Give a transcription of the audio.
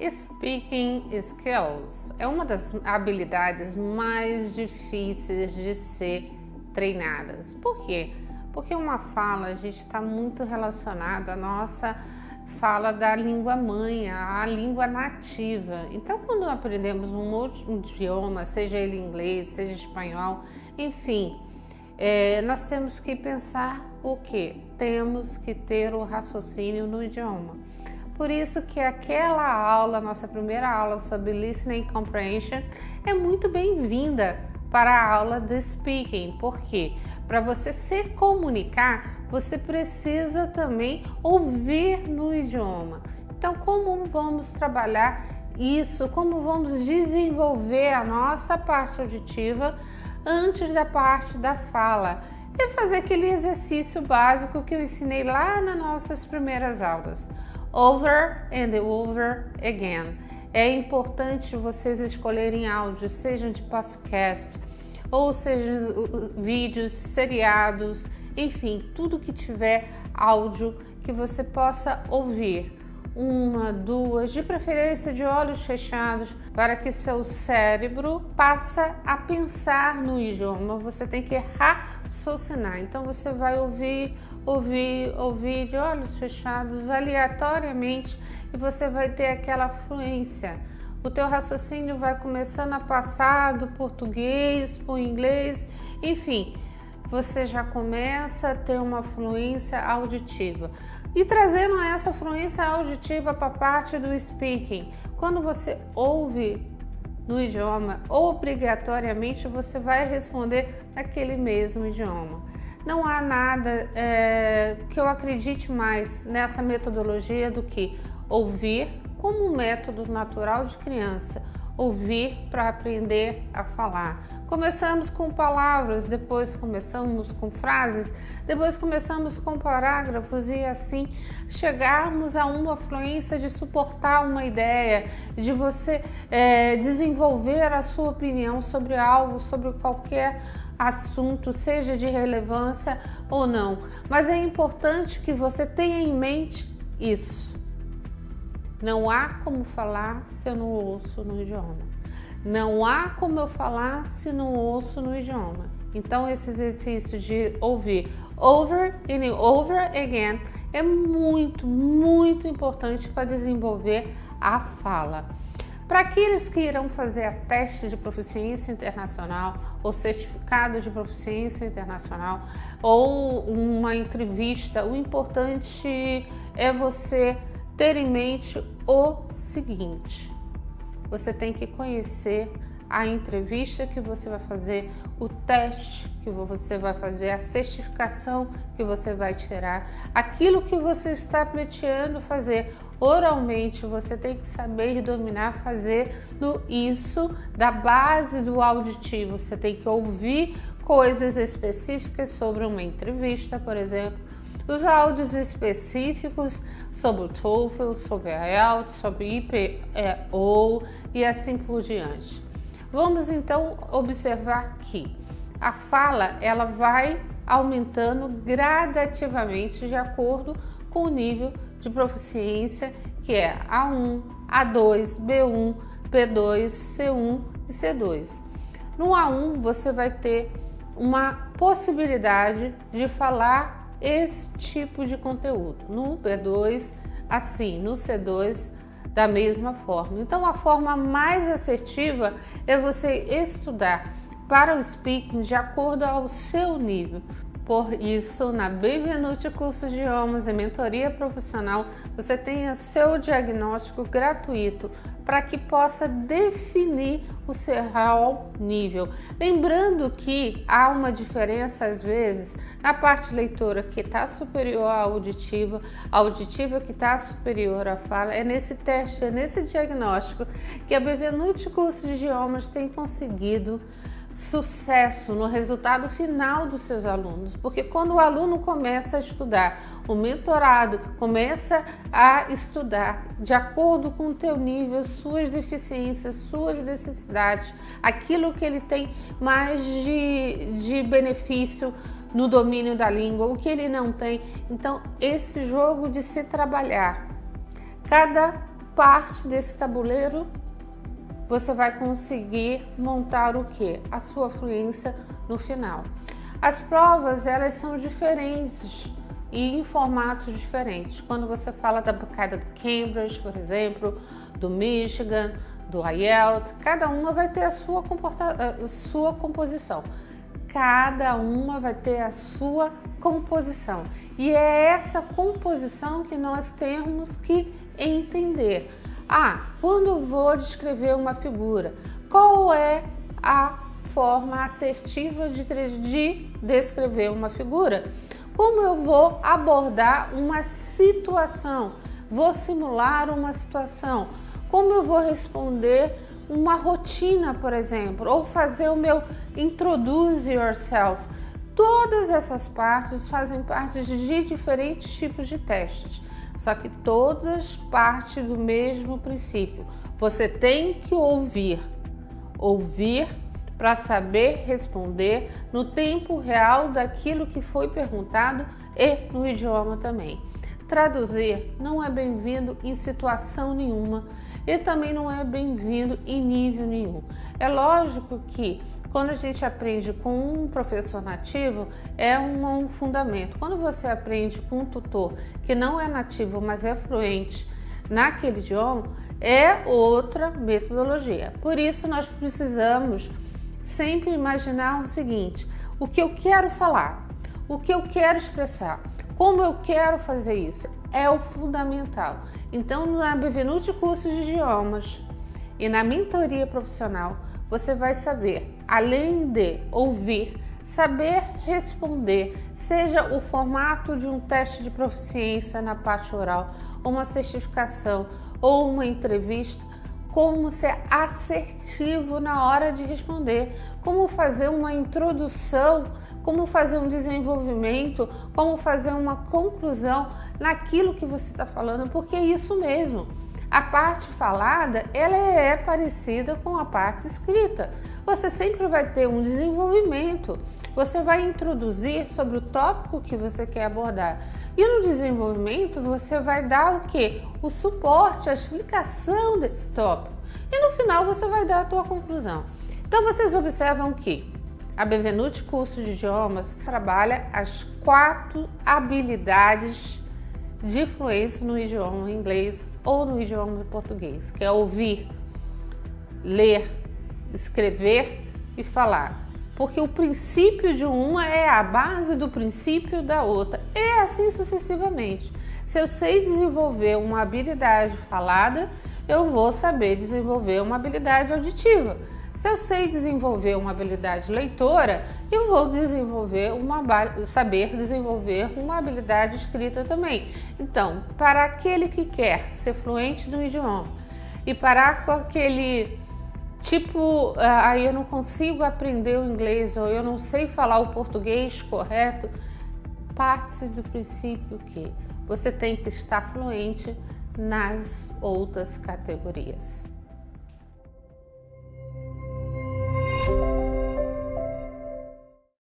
Speaking skills é uma das habilidades mais difíceis de ser treinadas. Por quê? Porque uma fala, a gente está muito relacionado à nossa fala da língua mãe, à língua nativa. Então, quando aprendemos um outro idioma, seja ele inglês, seja espanhol, enfim, nós temos que pensar o quê? Temos que ter o raciocínio no idioma. Por isso que aquela aula, nossa primeira aula sobre Listening Comprehension, é muito bem-vinda para a aula de Speaking. Por quê? Para você se comunicar, você precisa também ouvir no idioma. Então, como vamos trabalhar isso? Como vamos desenvolver a nossa parte auditiva antes da parte da fala? É fazer aquele exercício básico que eu ensinei lá nas nossas primeiras aulas. Over and over again. É importante vocês escolherem áudios, sejam de podcast, ou sejam vídeos, seriados, enfim, tudo que tiver áudio que você possa ouvir. Uma, duas, de preferência de olhos fechados, para que seu cérebro passe a pensar no idioma. Você tem que raciocinar. Então você vai ouvir de olhos fechados aleatoriamente e você vai ter aquela fluência. O teu raciocínio vai começando a passar do português para o inglês, enfim, você já começa a ter uma fluência auditiva. E trazendo essa fluência auditiva para a parte do speaking, quando você ouve no idioma, obrigatoriamente você vai responder naquele mesmo idioma. Não há nada que eu acredite mais nessa metodologia do que ouvir como um método natural de criança. Ouvir para aprender a falar. Começamos com palavras, depois começamos com frases, depois começamos com parágrafos e assim chegarmos a uma fluência de suportar uma ideia, de você desenvolver a sua opinião sobre algo, sobre qualquer assunto, seja de relevância ou não. Mas é importante que você tenha em mente isso. Não há como falar se eu não ouço no idioma. Não há como eu falar se não ouço no idioma. Então, esse exercício de ouvir over and over again é muito, muito importante para desenvolver a fala. Para aqueles que irão fazer a teste de proficiência internacional ou certificado de proficiência internacional ou uma entrevista, o importante é você ter em mente o seguinte: você tem que conhecer a entrevista que você vai fazer, o teste que você vai fazer, a certificação que você vai tirar, aquilo que você está pleiteando fazer oralmente, você tem que saber e dominar fazer isso da base do auditivo. Você tem que ouvir coisas específicas sobre uma entrevista, por exemplo, os áudios específicos sobre o TOEFL, sobre a IELTS, sobre IPO e assim por diante. Vamos então observar que a fala ela vai aumentando gradativamente de acordo com o nível de proficiência, que é A1, A2, B1, B2, C1 e C2. No A1 você vai ter uma possibilidade de falar esse tipo de conteúdo. No B2, assim, no C2, da mesma forma. Então, a forma mais assertiva é você estudar para o speaking de acordo ao seu nível. Por isso, na Benvenuti Curso de Idiomas e Mentoria Profissional, você tem seu diagnóstico gratuito para que possa definir o seu real nível. Lembrando que há uma diferença, às vezes, na parte leitora que está superior à auditiva, a auditiva que está superior à fala. É nesse teste, é nesse diagnóstico que a Benvenuti Curso de Idiomas tem conseguido sucesso no resultado final dos seus alunos, porque quando o aluno começa a estudar, o mentorado começa a estudar de acordo com o teu nível, suas deficiências, suas necessidades, aquilo que ele tem mais de benefício no domínio da língua, o que ele não tem. Então, esse jogo de se trabalhar cada parte desse tabuleiro você vai conseguir montar o quê? A sua fluência no final. As provas, elas são diferentes e em formatos diferentes. Quando você fala da bancada do Cambridge, por exemplo, do Michigan, do IELTS, cada uma vai ter a sua composição. Cada uma vai ter a sua composição. E é essa composição que nós temos que entender. Quando eu vou descrever uma figura, qual é a forma assertiva de descrever uma figura? Como eu vou abordar uma situação? Vou simular uma situação? Como eu vou responder uma rotina, por exemplo? Ou fazer o meu introduce yourself? Todas essas partes fazem parte de diferentes tipos de testes, só que todas partem do mesmo princípio. Você tem que ouvir para saber responder no tempo real daquilo que foi perguntado e no idioma também. Traduzir não é bem-vindo em situação nenhuma e também não é bem-vindo em nível nenhum. É lógico que quando a gente aprende com um professor nativo, é um fundamento. Quando você aprende com um tutor que não é nativo, mas é fluente naquele idioma, é outra metodologia. Por isso, nós precisamos sempre imaginar o seguinte: o que eu quero falar, o que eu quero expressar, como eu quero fazer isso, é o fundamental. Então, na Benvenuti Cursos de Idiomas e na mentoria profissional, você vai saber, além de ouvir, saber responder, seja o formato de um teste de proficiência na parte oral, uma certificação ou uma entrevista, como ser assertivo na hora de responder, como fazer uma introdução, como fazer um desenvolvimento, como fazer uma conclusão naquilo que você está falando, porque é isso mesmo. A parte falada, ela é parecida com a parte escrita. Você sempre vai ter um desenvolvimento, você vai introduzir sobre o tópico que você quer abordar. E no desenvolvimento, você vai dar o quê? O suporte, a explicação desse tópico. E no final, você vai dar a tua conclusão. Então, vocês observam que a Benvenuti Cursos de Idiomas trabalha as 4 habilidades de fluência no idioma inglês ou no idioma português, que é ouvir, ler, escrever e falar. Porque o princípio de uma é a base do princípio da outra, e assim sucessivamente. Se eu sei desenvolver uma habilidade falada, eu vou saber desenvolver uma habilidade auditiva. Se eu sei desenvolver uma habilidade leitora, eu vou saber desenvolver uma habilidade escrita também. Então, para aquele que quer ser fluente no idioma e parar com aquele tipo, eu não consigo aprender o inglês ou eu não sei falar o português correto, passe do princípio que você tem que estar fluente nas outras categorias.